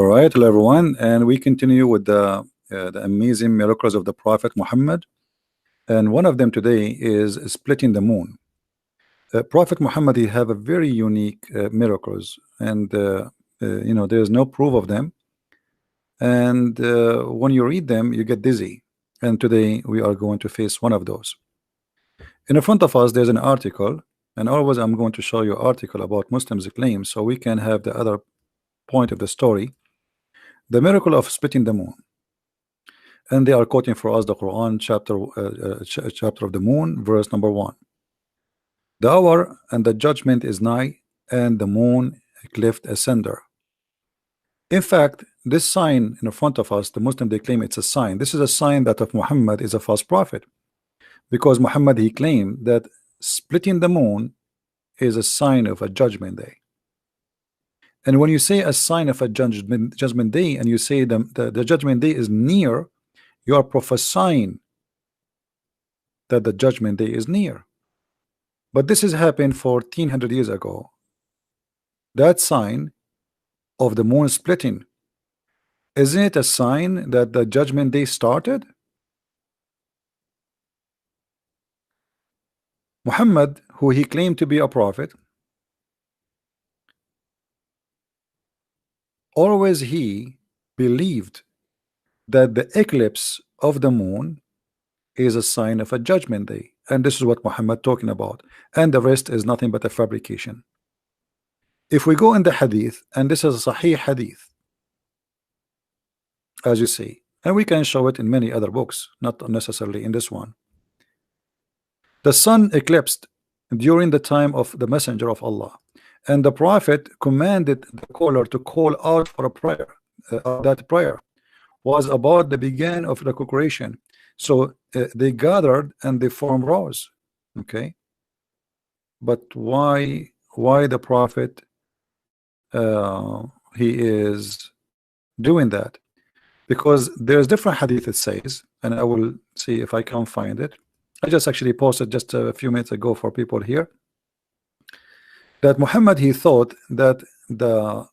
All right, hello everyone, and we continue with the amazing miracles of the Prophet Muhammad, and one of them today is splitting the moon. Prophet Muhammad, he have a very unique miracles, and there's no proof of them, and when you read them, you get dizzy. And today we are going to face one of those. In front of us, there's an article, and always I'm going to show you article about Muslims' claims, so we can have the other point of the story. The miracle of splitting the moon, and they are quoting for us the Quran chapter of the moon, verse number 1. The hour and the judgment is nigh, and the moon cleft asunder. In fact, this sign in front of us, the Muslim, they claim it's a sign. This is a sign that of Muhammad is a false prophet, because Muhammad, he claimed that splitting the moon is a sign of a judgment day. And when you say a sign of a judgment day, and you say the judgment day is near, you are prophesying that the judgment day is near. But this has happened 1400 years ago. That sign of the moon splitting, isn't it a sign that the judgment day started? Muhammad, who he claimed to be a prophet, always he believed that the eclipse of the moon is a sign of a judgment day, and this is what Muhammad talking about, and the rest is nothing but a fabrication. If we go in the hadith, and this is a Sahih hadith, as you see, and we can show it in many other books, not necessarily in this one. The sun eclipsed during the time of the messenger of Allah, and the prophet commanded the caller to call out for a prayer. That prayer was about the beginning of the creation. So they gathered and they formed rows. Okay, but why the prophet he is doing that? Because there's different hadith it says, and I will see if I can find it. I just actually posted just a few minutes ago for people here, that Muhammad, he thought that the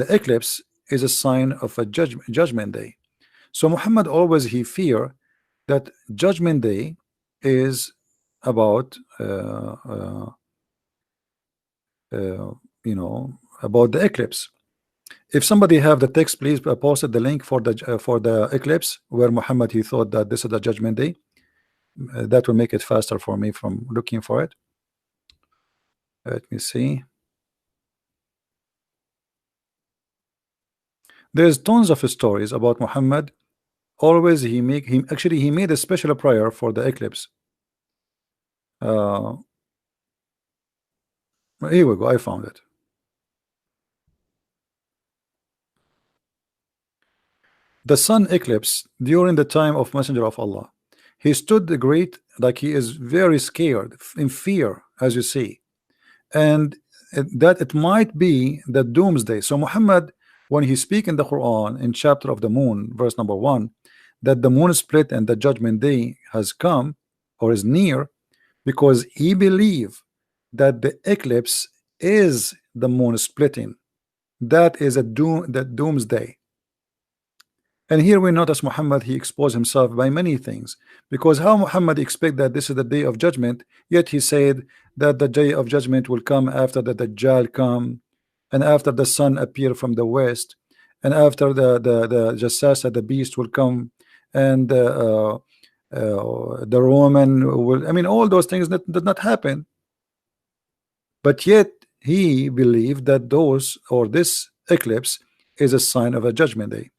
eclipse is a sign of a judgment day. So Muhammad always he fear that judgment day is about about the eclipse. If somebody have the text, please post the link for the eclipse where Muhammad he thought that this is the judgment day. That will make it faster for me from looking for it. Let me see. There's tons of stories about Muhammad. Always he made a special prayer for the eclipse. Here we go. I found it. The sun eclipse during the time of Messenger of Allah. He stood great, like he is very scared, in fear, as you see, and that it might be the doomsday. So Muhammad, when he speak in the Quran in chapter of the moon, verse number 1, that the moon split and the judgment day has come or is near, because he believe that the eclipse is the moon splitting. That is the doomsday. And here we notice Muhammad, he exposed himself by many things, because how Muhammad expect that this is the day of judgment, yet he said that the day of judgment will come after the Dajjal come, and after the sun appear from the west, and after the Jassasa, the beast, will come, and the Roman will, I mean, all those things that did not happen. But yet he believed that this eclipse is a sign of a judgment day.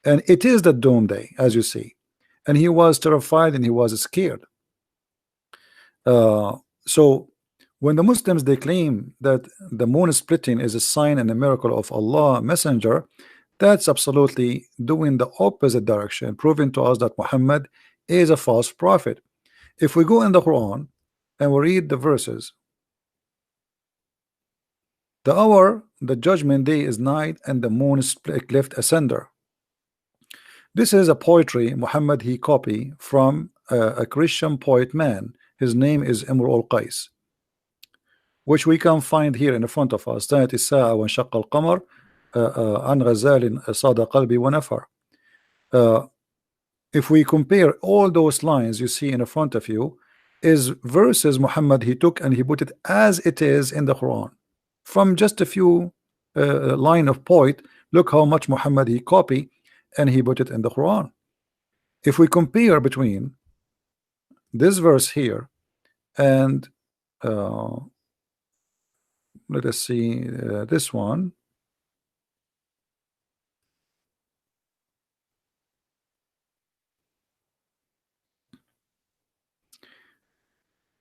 And it is the doom day, as you see. And he was terrified and he was scared. So when the Muslims, they claim that the moon splitting is a sign and a miracle of Allah messenger, that's absolutely doing the opposite direction, proving to us that Muhammad is a false prophet. If we go in the Quran and we read the verses, the hour, the judgment day is night, and the moon cleft asunder. This is a poetry Muhammad he copied from a Christian poet man. His name is Imr al-Qais. which we can find here in front of us. ثانية الساعة وانشق القمر عن غزال صاد قلبي ونفر. If we compare all those lines you see in front of you is verses Muhammad he took and he put it as it is in the Quran from just a few line of poet. Look how much Muhammad he copy and he put it in the Quran. If we compare between this verse here and let us see this one.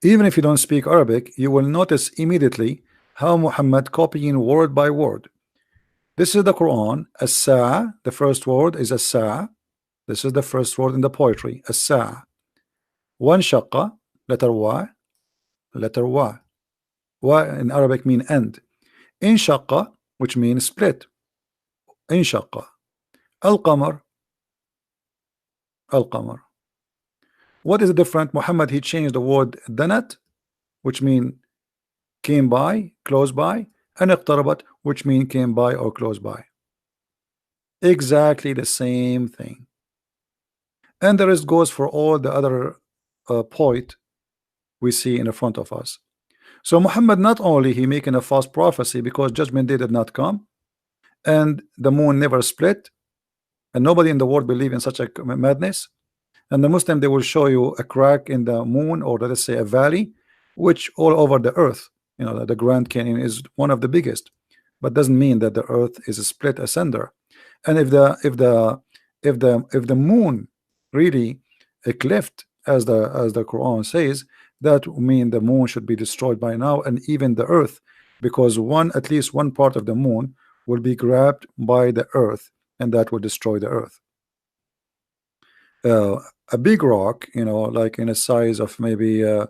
Even if you don't speak Arabic, you will notice immediately how Muhammad copying word by word. This is the Quran. As-Sa'a, the first word is As-Sa'a. This is the first word in the poetry. As-Sa'a. One shaqqa, letter Y, letter Y. Y in Arabic mean end. In shaqqa, which means split. In shaqqa. Al-Qamar, Al-Qamar. What is the different? Muhammad he changed the word danat, which mean came by, close by, and iqtarabat, which mean came by or close by. Exactly the same thing. And the rest goes for all the other poet we see in the front of us. So Muhammad not only he making a false prophecy because judgment day did not come, and the moon never split, and nobody in the world believe in such a madness. And the Muslim they will show you a crack in the moon, or let us say a valley, which all over the earth, you know, the Grand Canyon is one of the biggest, but doesn't mean that the earth is split asunder. And if the moon really a cleft, as the Quran says, that mean the moon should be destroyed by now, and even the earth, because at least one part of the moon will be grabbed by the earth, and that will destroy the earth. A big rock, you know, like in a size of maybe a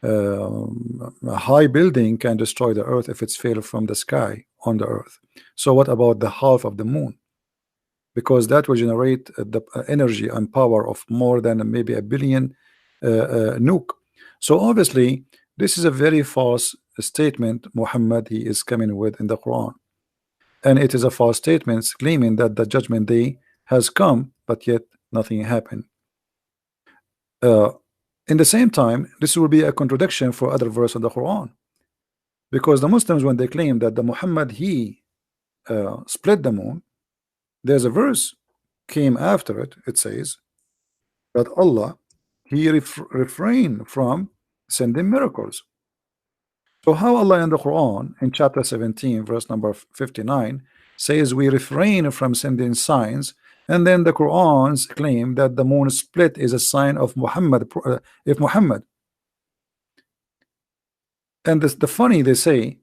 high building can destroy the earth if it's fell from the sky on the earth. So what about the half of the moon? Because that will generate the energy and power of more than maybe a billion nuke. So obviously this is a very false statement Muhammad he is coming with in the Quran, and it is a false statement claiming that the judgment day has come, but yet nothing happened. In the same time, this will be a contradiction for other verse of the Quran, because the Muslims, when they claim that the Muhammad he split the moon, there's a verse came after it. It says that Allah he refrained from sending miracles. So how Allah in the Quran in chapter 17 verse number 59 says we refrain from sending signs, and then the Quran's claim that the moon split is a sign of Muhammad, if Muhammad. And the funny, they say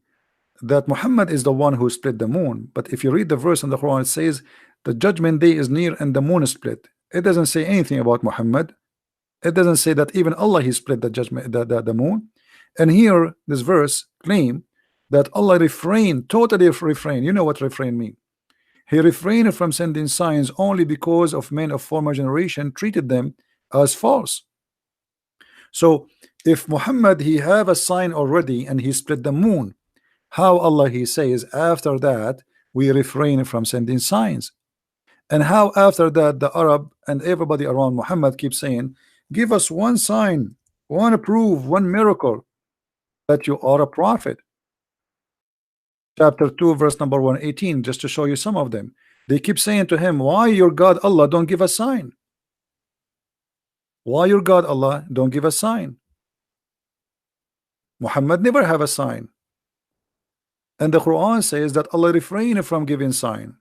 that Muhammad is the one who split the moon, but if you read the verse in the Quran, it says the judgment day is near and the moon is split. It doesn't say anything about Muhammad. It doesn't say that even Allah he split the judgment, the moon. And here this verse claim that Allah totally refrain. You know what refrain mean? He refrained from sending signs only because of men of former generation treated them as false. So if Muhammad he have a sign already and he split the moon, how Allah he says after that we refrain from sending signs? And how after that the Arab and everybody around Muhammad keeps saying, give us one sign, one proof, one miracle that you are a prophet. Chapter 2 verse number 118, just to show you some of them. They keep saying to him, why your God Allah don't give a sign? Why your God Allah don't give a sign? Muhammad never have a sign. And the Quran says that Allah refrained from giving sign.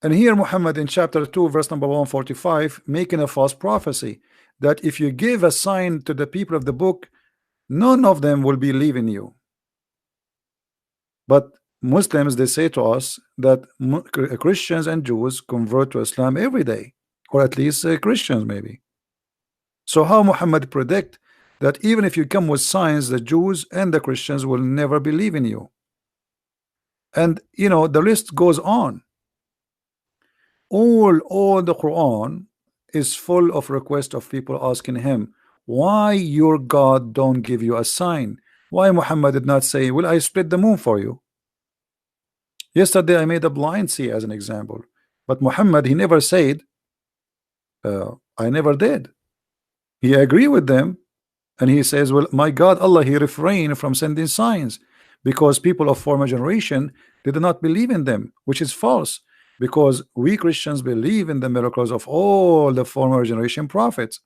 And here Muhammad in chapter 2 verse number 145 making a false prophecy that if you give a sign to the people of the book, none of them will believe in you. But Muslims, they say to us that Christians and Jews convert to Islam every day, or at least Christians maybe. So how Muhammad predict that even if you come with signs, the Jews and the Christians will never believe in you? And you know the list goes on. All the Quran is full of requests of people asking him, Why your God don't give you a sign? Why Muhammad did not say, will I split the moon for you? Yesterday I made a blind see as an example, but Muhammad, he never said, I never did. He agreed with them, and he says, well, my God, Allah, he refrained from sending signs because people of former generation, they did not believe in them, which is false, because we Christians believe in the miracles of all the former generation prophets.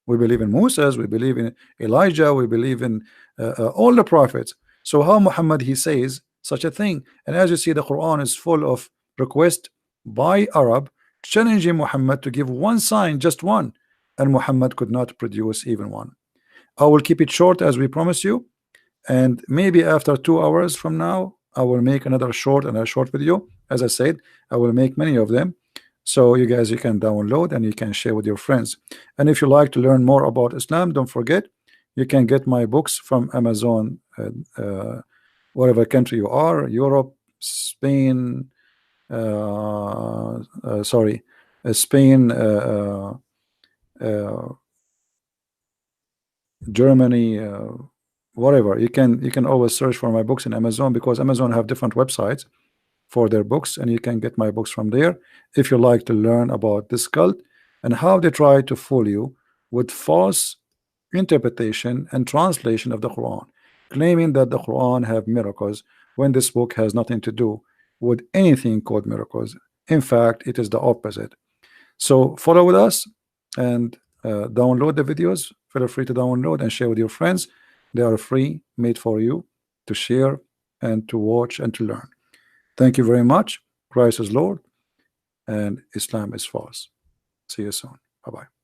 We believe in Moses, we believe in Elijah, we believe in all the prophets. So how Muhammad, he says such a thing? And as you see, the Quran is full of requests by Arab challenging Muhammad to give one sign, just one, and Muhammad could not produce even one. I will keep it short as we promise you, and maybe after 2 hours from now I will make another short and a short video. As I said, I will make many of them, so you guys, you can download and you can share with your friends. And if you like to learn more about Islam, don't forget you can get my books from Amazon, whatever country you are, Europe, Spain, sorry, Spain, Germany, whatever. You can always search for my books in Amazon, because Amazon have different websites for their books, and you can get my books from there if you like to learn about this cult and how they try to fool you with false interpretation and translation of the Quran, claiming that the Quran have miracles when this book has nothing to do with anything called miracles. In fact, it is the opposite. So follow with us and download the videos. Feel free to download and share with your friends. They are free, made for you to share and to watch and to learn. Thank you very much. Christ is Lord and Islam is false. See you soon. Bye-bye.